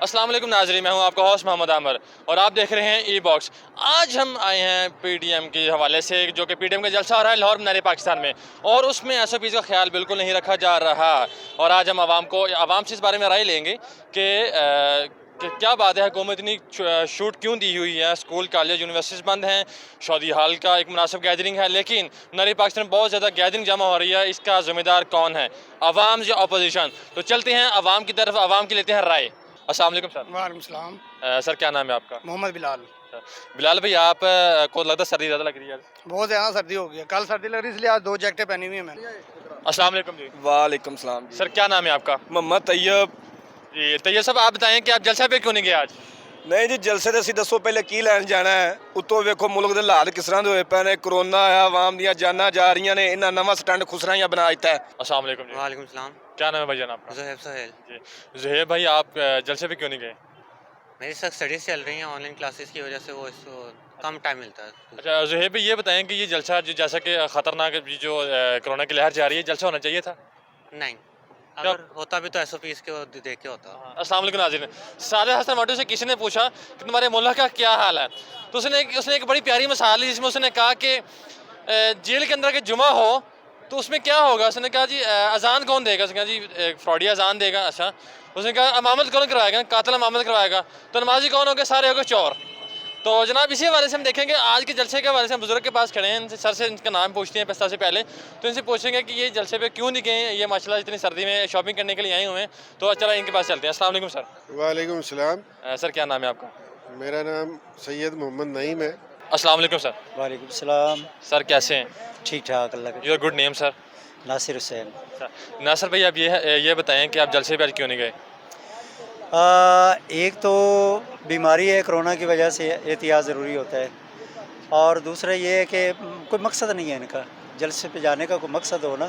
अस्सलाम वालेकुम नाज़रीन, मैं हूं आपका होस्ट मोहम्मद आमर और आप देख रहे हैं ई बॉक्स। आज हम आए हैं पीटीएम के हवाले से, जो कि पीटीएम का जलसा हो रहा है लाहौर मीनार पाकिस्तान में, और उसमें एसओपीज़ का ख्याल बिल्कुल नहीं रखा जा रहा। और आज हम आवाम से इस बारे में राय लेंगे कि क्या बात है, हुकूमत इतनी छूट क्यों दी हुई है। स्कूल, कॉलेज, यूनिवर्सिटीज़ बंद हैं, शादी हाल का एक मुनासिब गैदरिंग है, लेकिन मीनार पाकिस्तान में बहुत ज़्यादा गैदरिंग जमा हो रही है। इसका ज़िम्मेदार कौन है, अवाम या अपोजिशन? तो चलते हैं अवाम की तरफ, अवाम की लेते हैं राय। अस्सलाम वालेकुम सर। वालेकुम सलाम। सर क्या नाम है आपका? मोहम्मद बिलाल। बिलाल भाई, आप को लगता है सर्दी ज़्यादा लग रही है? बहुत ज़्यादा सर्दी हो गई है, कल सर्दी लग रही है इसलिए आज 2 जैकेटें पहनी हुई हैं मैंने। अस्सलाम वालेकुम जी। वालेकुम सलाम जी। सर क्या नाम है आपका? मोहम्मद तैयब। जी तैयब साहब, आप बताएं कि आप जलसा पे क्यों नहीं गए आज? नहीं जी, जलसे ਤੇ ਅਸੀਂ ਦੱਸੋ ਪਹਿਲੇ ਕੀ ਲੈਣ ਜਾਣਾ ਹੈ। ਉੱਤੋਂ ਵੇਖੋ ਮੁਲਕ ਦੇ ਹਾਲਾਤ ਕਿਸ ਤਰ੍ਹਾਂ ਦੇ ਹੋਏ ਪਏ ਨੇ, ਕਰੋਨਾ ਆਇਆ, ਆਵਾਮ ਦੀਆਂ ਜਾਨਾਂ ਜਾ ਰਹੀਆਂ ਨੇ, ਇਹਨਾਂ ਨਵਾਂ ਸਟੈਂਡ ਖੁਸਰਾਈਆਂ ਬਣਾ ਦਿੱਤਾ ਹੈ। अस्सलाम वालेकुम जी। वालेकुम सलाम। क्या नाम है भाईजान आपका? ज़ुहैब सहेल। जी ज़ुहैब भाई, आप जलसे पे क्यों नहीं गए? मेरी सर स्टडीज़ चल रही हैं ऑनलाइन क्लासेस की वजह से, वो इसको कम टाइम मिलता है। अच्छा ज़ुहैब भाई, ये बताएं कि ये जलसा जैसा कि ख़तरनाक जो कोरोना की लहर जा रही है, जलसा होना चाहिए था? नहीं, अगर होता भी तो SOPs के देख के होता। अस्सलाम वालेकुम नाज़रीन। सादिक हसन मोटू से किसी ने पूछा कि तुम्हारे मुल्क का क्या हाल है, तो उसने एक बड़ी प्यारी मिसाल ली, जिसमें उसने कहा कि जेल के अंदर के जुमा हो तो उसमें क्या होगा। उसने कहा जी अजान कौन देगा? उसने कहा जी फ्रॉडी अजान देगा। अच्छा, उसने कहा अमामत कौन करवाएगा? कातिल अमामत करवाएगा। तो नमाजी कौन होगा? सारे होगा चोर। तो जनाब, इसी हवाले से हम देखेंगे आज के जलसे के हवाले से हम बुजुर्ग के पास खड़े हैं, इनसे सर से इनका नाम पूछते हैं सबसे पहले। तो इनसे पूछेंगे कि ये जलसे पे क्यों नहीं गए, ये माशाल्लाह इतनी सर्दी में शॉपिंग करने के लिए आए हुए हैं। तो चला इनके पास चलते हैं। अस्सलाम वालेकुम सर। वालेकुम सलाम। सर क्या नाम है आपका? मेरा नाम सैयद मोहम्मद नईम है। अस्सलाम वालेकुम सर। वालेकुम सलाम। सर कैसे हैं? ठीक ठाक, अल्लाह का। Your good name sir? Nasir Hussain. Nasir भाई, आप ये बताएं कि आप जलसे पे आज क्यों नहीं गए? एक तो बीमारी है, कोरोना की वजह से एहतियात ज़रूरी होता है, और दूसरा ये है कि कोई मकसद नहीं है इनका, जलसे पे जाने का कोई मकसद हो ना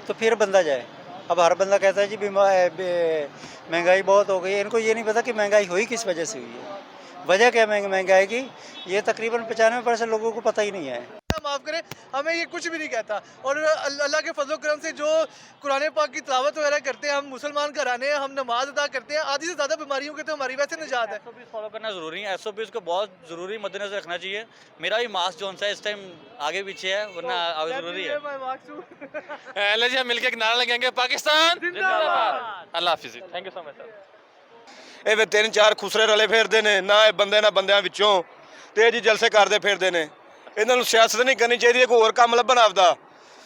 तो फिर बंदा जाए। अब हर बंदा कहता है जी महंगाई बहुत हो गई है, इनको ये नहीं पता कि महंगाई हुई किस वजह से हुई है, वजह क्या महंगाई की, ये तकरीबन 95% लोगों को पता ही नहीं है। माफ़ करें, हमें ये कुछ भी नहीं कहता। और अल्लाह के फजल करम से जो कुरान पाक की तिलावत वगैरह करते हैं, हम मुसलमान घराने हैं, हम नमाज अदा करते हैं, आधी से ज़्यादा बीमारियों के तो हमारी वैसे निजात है। SOPs फॉलो करना ज़रूरी है, SOPs को बहुत ज़रूरी मद्देनजर रखना चाहिए। मेरा भी मास्क जो है इस टाइम आगे पीछे है, वरना आगे ज़रूरी है। ले जी, हम मिलकर एक नारा लगाएंगे, पाकिस्तान जिंदाबाद। अल्लाह हाफिज़, thank you so much sir. ਇਹ ਵੇ 3-4 ਖੁਸਰੇ ਰਲੇ ਫਿਰਦੇ ਨੇ, ਨਾ ਇਹ ਬੰਦੇ ਨਾ ਬੰਦਿਆਂ ਵਿੱਚੋਂ, ਤੇ ਇਹ ਜੀ ਜਲਸੇ ਕਰਦੇ ਫਿਰਦੇ ਨੇ। ਇਹਨਾਂ ਨੂੰ ਸਿਆਸਤ ਨਹੀਂ ਕਰਨੀ ਚਾਹੀਦੀ, ਕੋਈ ਹੋਰ ਕੰਮ ਲੱਭਣ ਆਪਦਾ।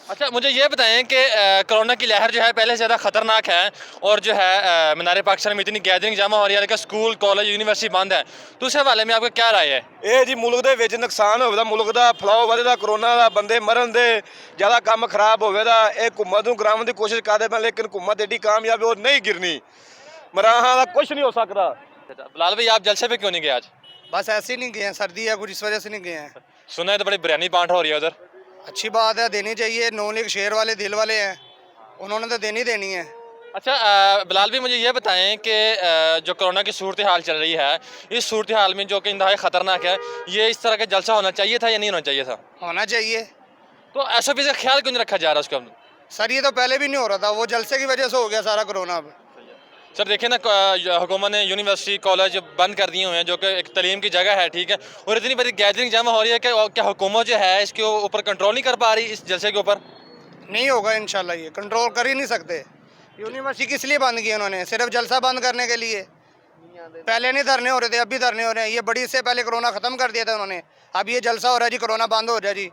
अच्छा, मुझे ये बताएं कि कोरोना की लहर जो है पहले से ज़्यादा ख़तरनाक है, और जो है मीनार पाकिस्तान में इतनी गैदरिंग जमा हो रही है, लेकिन स्कूल, कॉलेज, यूनिवर्सिटी बंद है, तो उस हवाले में आपका क्या राय है? ਇਹ ਜੀ ਮੁਲਕ ਦੇ ਵਿੱਚ ਨੁਕਸਾਨ ਹੋਵੇਗਾ, ਮੁਲਕ ਦਾ ਫਲਾਓ ਵਧੇਗਾ, ਕਰੋਨਾ ਦਾ ਬੰਦੇ ਮਰਨ ਦੇ, ਜ਼ਿਆਦਾ ਕੰਮ ਖਰਾਬ ਹੋਵੇਗਾ। ਇਹ ਹੁਕੂਮਤ ਨੂੰ ਗਰਾਉਣ ਦੀ ਕੋਸ਼ਿਸ਼ ਕਰਦੇ ਪਏ, ਲੇਕਿਨ ਹੁਕੂਮਤ ਏਡੀ ਕਾਮਯਾਬ ਉਹ ਨਹੀਂ ਗਿਰਨੀ। ਮਰਾਹਾਂ ਦਾ ਕੁਝ ਨਹੀਂ ਹੋ ਸਕਦਾ। बिलाल भाई, आप जलसे पे क्यों नहीं गए आज? बस ऐसे ही नहीं गए हैं, सर्दी है कुछ, इस वजह से नहीं गए हैं। सुना है तो बड़ी बिरयानी बांट हो रही है उधर। अच्छी बात है, देनी चाहिए। नौ लीग शेर वाले दिल वाले हैं, उन्होंने तो देनी देनी है। अच्छा बिलाल भाई, मुझे ये बताएं कि जो कोरोना की सूरत हाल चल रही है, इस सूरत हाल में जो कि इंतहाई ख़तरनाक है, ये इस तरह का जलसा होना चाहिए था या नहीं होना चाहिए था? होना चाहिए। तो SOP का ख्याल क्यों नहीं रखा जा रहा उसका? सर ये तो पहले भी नहीं हो रहा था, वो जलसे की वजह से हो गया सारा कोरोना। अब सर देखिए ना, हुकूमत ने यूनिवर्सिटी, कॉलेज बंद कर दिए हुए हैं, जो कि एक तलीम की जगह है, ठीक है, और इतनी बड़ी गैदरिंग जमा हो रही है कि क्या हुकूमत जो है इसके ऊपर कंट्रोल नहीं कर पा रही, इस जलसे के ऊपर? नहीं होगा इंशाल्लाह, ये कंट्रोल कर ही नहीं सकते। यूनिवर्सिटी किस लिए बंद की उन्होंने? सिर्फ जलसा बंद करने के लिए। पहले नहीं धरने हो रहे थे, अब भी धरने हो रहे हैं। ये बड़ी से पहले कोरोना ख़त्म कर दिया था उन्होंने, अब ये जलसा हो रहा है जी, कोरोना बंद हो रहा है जी।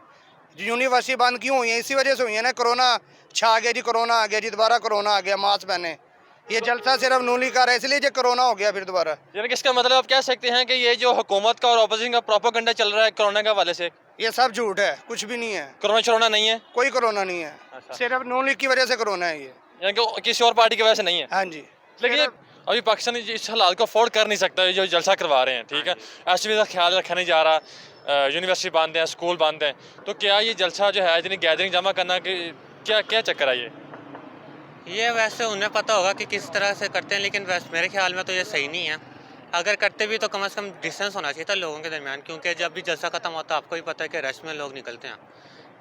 यूनिवर्सिटी बंद क्यों हुई है? इसी वजह से हुई है ना, कोरोना छा गया जी, कोरोना आ गया जी, दोबारा कोरोना आ गया, मास्क पहने। ये जलसा सिर्फ नूली का है, इसलिए जो कोरोना हो गया फिर दोबारा। यानी कि इसका मतलब आप कह सकते हैं कि ये जो हुकूमत का और अपोजिशन का प्रोपेगेंडा चल रहा है कोरोना के हवाले से, ये सब झूठ है, कुछ भी नहीं है। कोरोना शरोना नहीं है, कोई कोरोना नहीं है, सिर्फ नूली की वजह से कोरोना है ये। यानी कि किसी और पार्टी की वजह से नहीं है। हाँ जी। लेकिन अभी पाकिस्तान इस हालात को अफोर्ड कर नहीं सकता, ये जो जलसा करवा रहे हैं, ठीक है, SOP का ख्याल रखा नहीं जा रहा, यूनिवर्सिटी बंद है, स्कूल बंद है, तो क्या ये जलसा जो है इतनी गैदरिंग जमा करना कि क्या चक्कर है ये वैसे उन्हें पता होगा कि किस तरह से करते हैं, लेकिन वैसे मेरे ख्याल में तो ये सही नहीं है। अगर करते भी तो कम से कम डिस्टेंस होना चाहिए था लोगों के दरमियान, क्योंकि जब भी जलसा ख़त्म होता है आपको भी पता है कि रश में लोग निकलते हैं,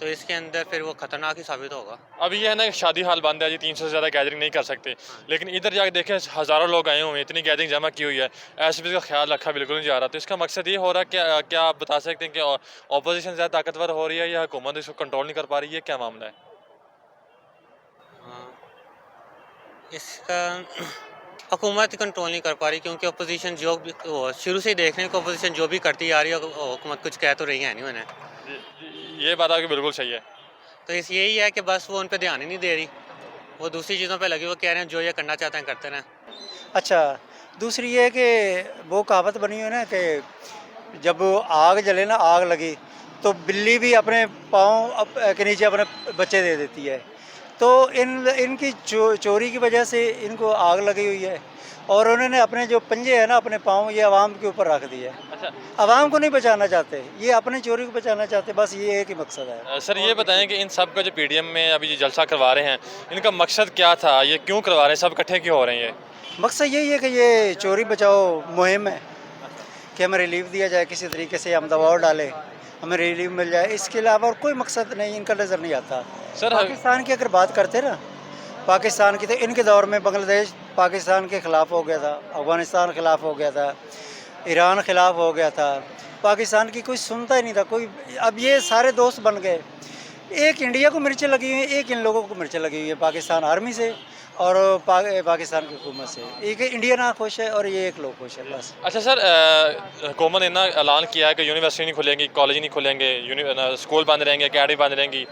तो इसके अंदर फिर वो ख़तरनाक ही साबित होगा। अब ये है ना कि शादी हाल बंद है जी, 300 से ज़्यादा गैदरिंग नहीं कर सकते, लेकिन इधर जाके देखें हज़ारों लोग आए हुए हैं, इतनी गैदरिंग जमा की हुई है, एसपी का ख्याल रखा बिल्कुल नहीं जा रहा। तो इसका मकसद ये हो रहा है कि क्या आप बता सकते हैं कि अपोजिशन ज़्यादा ताकतवर हो रही है या हुकूमत इसको कंट्रोल नहीं कर पा रही है, क्या मामला है? हाँ, इसका हुकूमत कंट्रोल नहीं कर पा रही, क्योंकि अपोजिशन जो भी शुरू से ही देख रहे हैं कि अपोजिशन जो भी करती आ रही है हुकूमत कुछ कह तो रही है नहीं उन्हें। ये बात आपकी बिल्कुल सही है। तो इस यही है कि बस वो उन पर ध्यान ही नहीं दे रही, वो दूसरी चीज़ों पे लगी, वो कह रहे हैं जो ये करना चाहते हैं करते रहें। अच्छा, दूसरी ये है कि वो कहावत बनी हुई है ना कि जब आग जले ना, आग लगी तो बिल्ली भी अपने पाँव के नीचे अपने बच्चे दे देती है। तो इनकी चोरी की वजह से इनको आग लगी हुई है, और उन्होंने अपने जो पंजे हैं ना, अपने पाँव ये आवाम के ऊपर रख दिए है। अच्छा आवाम को नहीं बचाना चाहते, ये अपने चोरी को बचाना चाहते, बस ये एक ही मकसद है। सर ये बताएं कि इन सब का जो पीडीएम में अभी जो जलसा करवा रहे हैं, इनका मकसद क्या था, ये क्यों करवा रहे हैं, सब इकट्ठे क्यों हो रहे हैं? ये मकसद यही है कि ये चोरी बचाओ मुहिम है कि हमें रिलीफ दिया जाए, किसी तरीके से हम दबाव डालें, हमें रिलीफ मिल जाए। इसके अलावा और कोई मकसद नहीं इनका नज़र नहीं आता। सर पाकिस्तान की अगर बात करते ना, पाकिस्तान की, तो इनके दौर में बांग्लादेश पाकिस्तान के ख़िलाफ़ हो गया था, अफ़गानिस्तान के ख़िलाफ़ हो गया था, ईरान ख़िलाफ़ हो गया था, पाकिस्तान की कोई सुनता ही नहीं था कोई। अब ये सारे दोस्त बन गए, एक इंडिया को मिर्चें लगी हुई हैं, एक इन लोगों को मिर्चें लगी हुई है, पाकिस्तान आर्मी से और पाकिस्तान की हुकूमत से। एक इंडिया ना खुश है और ये एक लोग खुश है बस। अच्छा सर, हुकूमत ने ना ऐलान किया है कि यूनिवर्सिटी नहीं खुलेंगी, कॉलेज नहीं खुलेंगे, स्कूल बंद रहेंगे, अकेडमी बंद रहेंगी,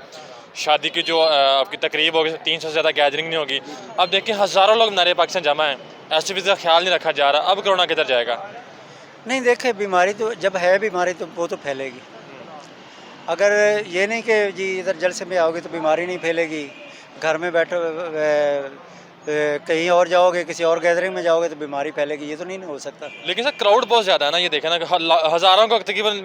शादी की जो आपकी तकरीब होगी 300 से ज़्यादा गैदरिंग नहीं होगी। अब देखिए हज़ारों लोग नारे पाकिस्तान जमा हैं, एसपी का ख्याल नहीं रखा जा रहा। अब कोरोना किधर जाएगा? नहीं, देखे बीमारी तो जब है बीमारी तो वो तो फैलेगी। अगर ये नहीं कि जी इधर जलसे में आओगे तो बीमारी नहीं फैलेगी, घर में बैठो कहीं और जाओगे, किसी और गैदरिंग में जाओगे तो बीमारी फैलेगी, ये तो नहीं हो सकता। लेकिन सर क्राउड बहुत ज़्यादा है ना, ये देखे ना कि हज़ारों को तकरीबन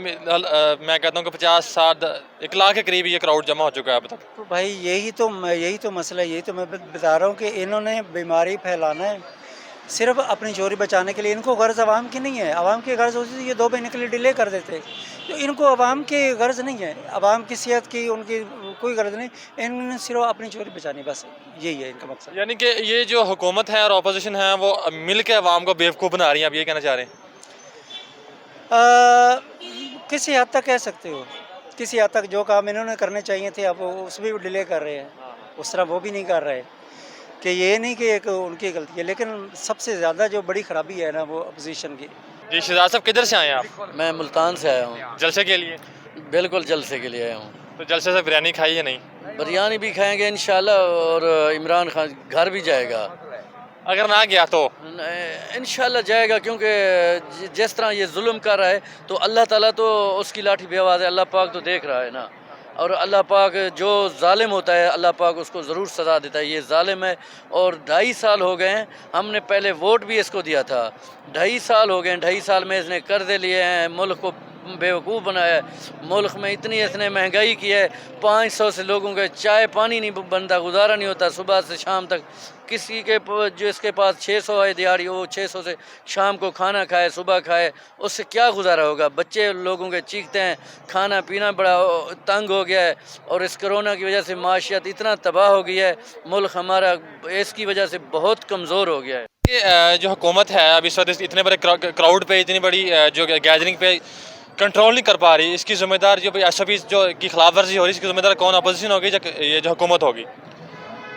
मैं कहता हूँ कि 50-60 1 लाख के करीब ये क्राउड जमा हो चुका है अब तक। तो भाई यही तो मसला है, यही तो मैं बता रहा हूँ कि इन्होंने बीमारी फैलाना है सिर्फ अपनी चोरी बचाने के लिए। इनको गर्ज आवाम की नहीं है, आवाम की गर्ज होती तो ये 2 महीने के लिए डिले कर देते। तो इनको आवाम की गर्ज नहीं है, आवाम की सेहत की उनकी कोई गर्ज नहीं, इन्होंने सिर्फ अपनी चोरी बचानी, बस यही है इनका मकसद। यानी कि ये जो हुकूमत है और अपोजिशन है वो मिल के आवाम को बेवकूफ़ बना रही हैं, आप ये कहना चाह रहे हैं? किसी हद तक कह सकते हो, किसी हद तक जो काम इन्होंने करने चाहिए थे अब उसमें भी डिले कर रहे हैं, उस तरह वो भी नहीं कर रहे। कि ये नहीं कि एक उनकी गलती है, लेकिन सबसे ज़्यादा जो बड़ी ख़राबी है ना वो अपोजिशन की। जी शहजाद साहब किधर से आए हैं आप? मैं मुल्तान से आया हूँ। जलसे के लिए? बिल्कुल जलसे के लिए आया हूँ। तो जलसे से बिरयानी खाई या नहीं? बिरयानी भी खाएंगे इंशाल्लाह, और इमरान खान घर भी जाएगा। अगर ना गया तो इंशाल्लाह जाएगा, क्योंकि जिस तरह ये जुल्म कर रहा है तो अल्लाह ताला तो उसकी लाठी बेआवाज़ है, अल्लाह पाक तो देख रहा है ना। और अल्लाह पाक जो जालिम होता है अल्लाह पाक उसको ज़रूर सज़ा देता है। ये जालिम है और 2.5 साल हो गए हैं, हमने पहले वोट भी इसको दिया था। 2.5 साल हो गए हैं, 2.5 साल में इसने कर्ज़े लिए हैं, मुल्क को बेवकूफ़ बनाया है, मुल्क में इतनी इसने महंगाई की है, 500 से लोगों के चाय पानी नहीं बनता, गुजारा नहीं होता सुबह से शाम तक। किसी के जो इसके पास 600 है दिहाड़ी, वो 600 से शाम को खाना खाए, सुबह खाए, उससे क्या गुजारा होगा? बच्चे लोगों के चीखते हैं, खाना पीना बड़ा तंग हो गया है, और इस कोरोना की वजह से माशियत इतना तबाह हो गई है, मुल्क हमारा इसकी वजह से बहुत कमज़ोर हो गया है। ये जो हुकूमत है अब इस वक्त इतने बड़े क्राउड पे, इतनी बड़ी जो गैदरिंग पे कंट्रोल नहीं कर पा रही, इसकी ज़िम्मेदार जो एसओपी जो की खिलाफ वर्जी हो रही है, इसकी ज़िम्मेदार कौन? अपोजिशन होगी या ये जो हुकूमत होगी?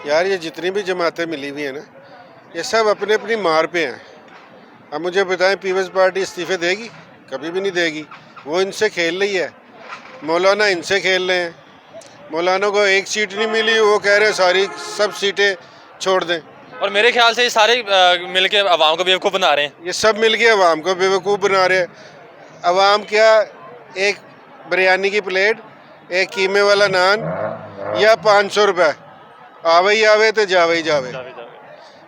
यार ये जितनी भी जमातें मिली हुई हैं ना, ये सब अपने अपनी मार पे हैं। अब मुझे बताएं, पीपल्स पार्टी इस्तीफ़े देगी? कभी भी नहीं देगी। वो इनसे खेल रही है, मौलाना इनसे खेल रहे हैं। मौलाना को एक सीट नहीं मिली, वो कह रहे हैं सारी सब सीटें छोड़ दें। और मेरे ख्याल से ये सारे मिल के आवाम को बेवकूफ़ बना रहे हैं। ये सब मिल के अवाम को बेवकूफ़ बना रहे हैं। अवाम क्या, एक बिरयानी की प्लेट, एक कीमे वाला नान या 500 रुपये, आवे ही आवे तो जावे ही जावे।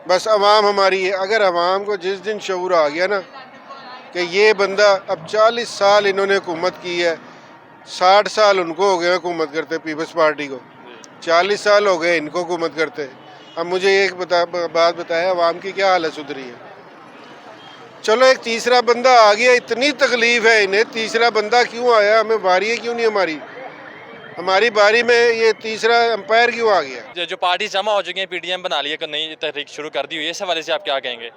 बस अवाम हमारी है। अगर अवाम को जिस दिन शऊर आ गया ना कि ये बंदा, अब 40 साल इन्होंने हुकूमत की है, 60 साल उनको हो गए हुकूमत करते पीपल्स पार्टी को, 40 साल हो गए इनको हुकूमत करते। अब मुझे एक बात बताया, अवाम की क्या हालत सुधरी है? चलो एक तीसरा बंदा आ गया, इतनी तकलीफ है इन्हें, तीसरा बंदा क्यों आया? हमें बारी है क्यों नहीं हमारी? हमारी बारी में ये तीसरा अंपायर क्यों आ गया? जो पार्टी जमा हो चुकी हैं, पीडीएम बना ली है, नई तहरीक शुरू कर दी हुई है, इस हवाले से आप क्या कहेंगे?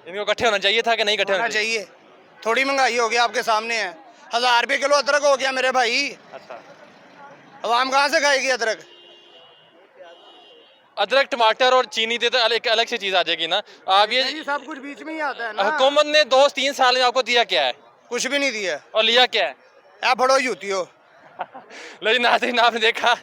इनको इकट्ठे होना चाहिए था कि नहीं इकट्ठे होना होना चाहिए? चाहिए। थोड़ी महंगाई हो गई, आपके सामने है, 1000 रुपये किलो अदरक हो गया मेरे भाई। अच्छा, अवाम कहाँ से खाएगी अदरक? अदरक टमाटर और चीनी दे तो एक अलग सी चीज़ आ जाएगी ना। आप ये नहीं, सब कुछ बीच में ही आता है ना। हुकूमत ने 2-3 साल में आपको दिया क्या है कुछ भी नहीं दिया। और लिया क्या है? आप बड़ो यूती हो। लेकिन नाज़रीन, आपने देखा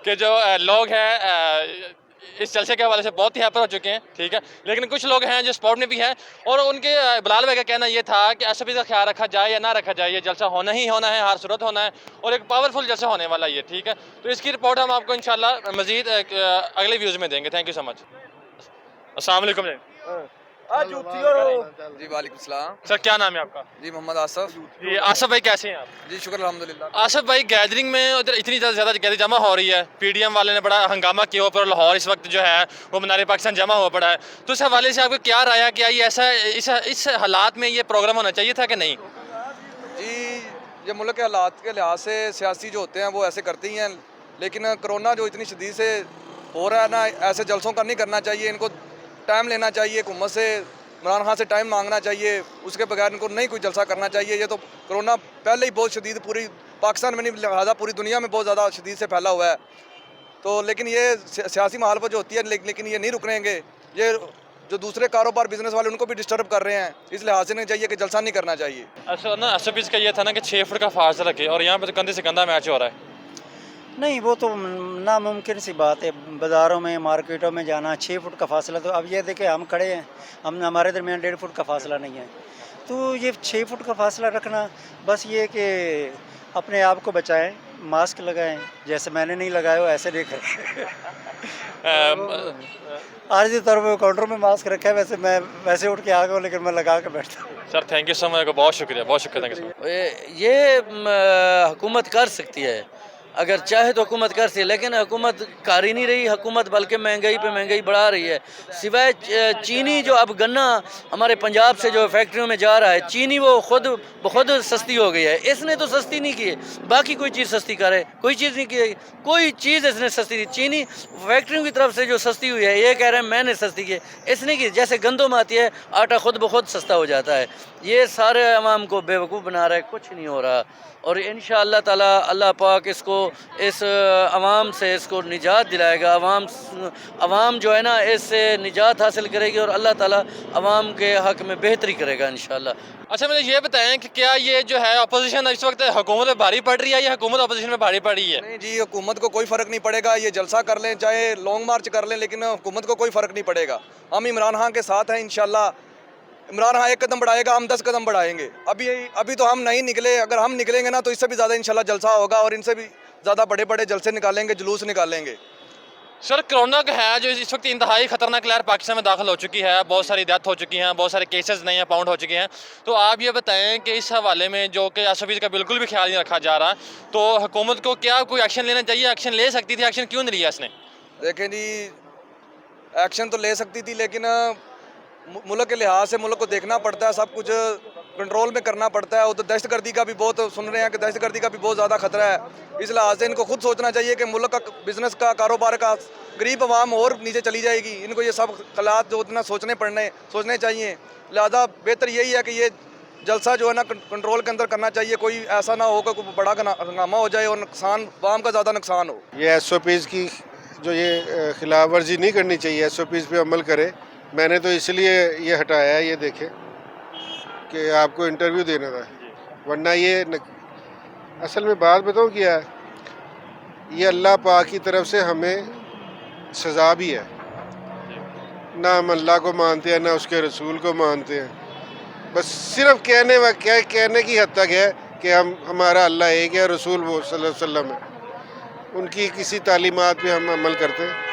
कि जो लोग हैं इस जलसे के हवाले से बहुत ही हैपर हो चुके हैं, ठीक है। लेकिन कुछ लोग हैं जो स्पॉट में भी हैं, और उनके बिलाल भाई का कहना ये था कि एसओपी का ख्याल रखा जाए या ना रखा जाए, ये जलसा होना ही होना है, हर सूरत होना है, और एक पावरफुल जलसा होने वाला ये, ठीक है। तो इसकी रिपोर्ट हम आपको इंशाल्लाह मजीद अगले व्यूज़ में देंगे। Thank you so much. अस्सलाम वालेकुम जी वालेकुम सलाम। सर, क्या नाम है आपका? जी मोहम्मद आसफ। जी आसफ भाई, कैसे हैं आप? जी शुक्र अल्हम्दुलिल्लाह। आसफ भाई, गैदरिंग में उधर इतनी ज़्यादा गैदरिंग जमा हो रही है, पीडीएम वाले ने बड़ा हंगामा किया ऊपर, लाहौर इस वक्त जो है वो मीनार पाकिस्तान जमा हुआ पड़ा है, तो इस हवाले से आपको क्या राय है? क्या ये ऐसा इस हालात में ये प्रोग्राम होना चाहिए था कि नहीं? जी ये मुल्क के हालात के लिहाज से सियासी जो होते हैं वो ऐसे करते ही हैं, लेकिन कोरोना जो इतनी शदीद से हो रहा है ना, ऐसे जलसों का नहीं करना चाहिए। इनको टाइम लेना चाहिए, हुकूमत से, इमरान खान से टाइम मांगना चाहिए, उसके बगैर इनको नहीं कोई जलसा करना चाहिए। ये तो कोरोना पहले ही बहुत शदीद पूरी पाकिस्तान में नहीं, लिहाजा पूरी दुनिया में बहुत ज़्यादा शदीद से फैला हुआ है। तो लेकिन ये सियासी माहौल पर जो होती है, लेकिन ये नहीं रुकनेंगे। ये जो दूसरे कारोबार बिजनेस वाले उनको भी डिस्टर्ब कर रहे हैं, इस लिहाज से नहीं चाहिए कि जलसा नहीं करना चाहिए। अच्छा ना, एसओपी का ये था ना कि 6 फुट का फासला रखे, और यहाँ पे तो कंधे से कंधा मैच हो रहा है। नहीं, वो तो नामुमकिन सी बात है, बाज़ारों में मार्केटों में जाना 6 फुट का फासला। तो अब ये देखें, हम खड़े हैं, हमारे दरमियान 1.5 फुट का फासला नहीं है, तो ये 6 फुट का फासला रखना, बस ये कि अपने आप को बचाएं, मास्क लगाएं, जैसे मैंने नहीं लगाया हो ऐसे नहीं करें। आर्जी तौर पर काउंटर में मास्क रखा है, वैसे मैं वैसे उठ के आ गया, लेकिन मैं लगा के बैठता हूँ। Sir thank you so much, बहुत शुक्रिया, बहुत शुक्रिया, थैंक यू सो मच। ये हुकूमत कर सकती है, अगर चाहे तो हुकूमत कर सकती है, लेकिन हुकूमत कर ही नहीं रही। हुकूमत बल्कि महंगाई पे महंगाई बढ़ा रही है। सिवाय चीनी, जो अब गन्ना हमारे पंजाब से जो फैक्ट्रियों में जा रहा है, चीनी वो खुद बहुत सस्ती हो गई है। इसने तो सस्ती नहीं की है, बाकी कोई चीज़ सस्ती करे, कोई चीज़ नहीं की, कोई चीज़ इसने सस्ती की। चीनी फैक्ट्रियों की तरफ से जो सस्ती हुई है, ये कह रहे हैं मैंने सस्ती की, इसने की। जैसे गंदम आती है, आटा खुद ब खुद सस्ता हो जाता है। ये सारे अवाम को बेवकूफ़ बना रहा है, कुछ नहीं हो रहा। और इंशाअल्लाह ताला अल्लाह पाक इसको, इस अवाम से इसको निजात दिलाएगा। अवाम जो है ना, इससे निजात हासिल करेगी, और अल्लाह ताला अवाम के हक़ में बेहतरी करेगा इंशाअल्लाह। अच्छा, मुझे ये बताएं कि क्या ये जो है अपोजिशन इस वक्त हुकूमत में भारी पड़ रही है या हुकूमत अपोजिशन में भारी पड़ रही है? नहीं जी, हुकूमत को कोई फ़र्क नहीं पड़ेगा, ये जलसा कर लें चाहे लॉन्ग मार्च कर लें, लेकिन हुकूमत को कोई फ़र्क नहीं पड़ेगा। हम इमरान खान के साथ हैं इंशाअल्लाह। इमरान खान 1 कदम बढ़ाएगा, हम 10 कदम बढ़ाएंगे। अभी तो हम नहीं निकले, अगर हम निकलेंगे ना तो इससे भी ज़्यादा इंशाल्लाह जलसा होगा, और इनसे भी ज़्यादा बड़े बड़े जलसे निकालेंगे, जुलूस निकालेंगे। सर, कोरोना का है जो इस वक्त इंतहाई खतरनाक लहर पाकिस्तान में दाखिल हो चुकी है, बहुत सारी डेथ हो चुकी हैं, बहुत सारे केसेस नए पाउंड हो चुके हैं, तो आप ये बताएं कि इस हवाले में जो कि एसओपी का बिल्कुल भी ख्याल नहीं रखा जा रहा, तो हुकूमत को क्या कोई एक्शन लेना चाहिए? एक्शन ले सकती थी, एक्शन क्यों नहीं लिया इसने? देखें जी, एक्शन तो ले सकती थी, लेकिन मुल्क के लिहाज से मुल्क को देखना पड़ता है, सब कुछ कंट्रोल में करना पड़ता है। उधर दहशतगर्दी का भी बहुत सुन रहे हैं कि दहशतगर्दी का भी बहुत ज़्यादा खतरा है। इस लिहाज से इनको खुद सोचना चाहिए कि मुल्क का बिज़नेस का, कारोबार का, गरीब आवाम और नीचे चली जाएगी। इनको ये सब हालात जो इतना सोचने चाहिए। लिहाजा बेहतर यही है कि ये जलसा जो है ना कंट्रोल के अंदर करना चाहिए। कोई ऐसा ना हो कि कोई बड़ा हंगामा हो जाए और नुकसान, आवाम का ज़्यादा नुकसान हो। ये SOPs की जो ये खिलाफ वर्जी नहीं करनी चाहिए, SOPs पे अमल करे। मैंने तो इसलिए ये हटाया है, ये देखें कि आपको इंटरव्यू देना था, वरना ये असल में बात बताऊँ क्या है, ये अल्लाह पाक की तरफ से हमें सज़ा भी है। ना हम अल्लाह को मानते हैं, ना उसके रसूल को मानते हैं, बस सिर्फ कहने की हद तक है कि हमारा अल्लाह एक है, रसूल वो सल्लल्लाहु अलैहि वसल्लम है, उनकी किसी तालीमात पे हम अमल करते हैं।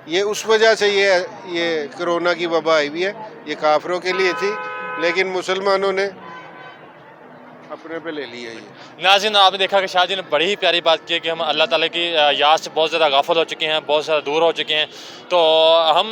ये उस वजह से ये कोरोना की वबा आई हुई है। ये काफिरों के लिए थी, लेकिन मुसलमानों ने अपने पे ले लिया ये। नाज़रीन, आपने देखा कि शाह जी ने बड़ी ही प्यारी बात की है कि हम अल्लाह ताला की याद से बहुत ज़्यादा गाफिल हो चुके हैं, बहुत ज़्यादा दूर हो चुके हैं। तो हम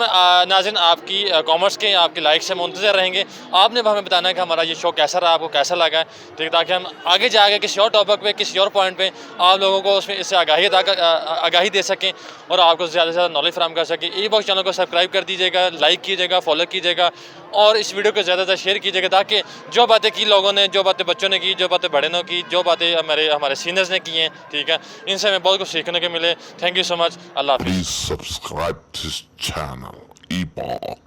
नाज़रीन आपकी कॉमेंट्स के, आपकी लाइक से मुंतज़र रहेंगे। आपने भी हमें बताना है कि हमारा ये शो कैसा रहा, आपको कैसा लगा है, ठीक, ताकि हम आगे जाके किसी और टॉपिक पे, किसी और पॉइंट पे आप लोगों को उसमें इससे आगाही दे सकें और आपको ज़्यादा से ज़्यादा नॉलेज फराहम कर सकें। ई बॉक्स चैनल को सब्सक्राइब कर दीजिएगा, लाइक कीजिएगा, फॉलो कीजिएगा और इस वीडियो को ज़्यादा से ज़्यादा शेयर कीजिएगा, ताकि जो बातें की लोगों ने, जो बातें बच्चों ने की, जो बातें बड़े ने की, जो बातें हमारे सीनियर्स ने की हैं, ठीक है, इनसे हमें बहुत कुछ सीखने को मिले। Thank you so much. Allah हाफिज़। Please subscribe to this channel, Epoch.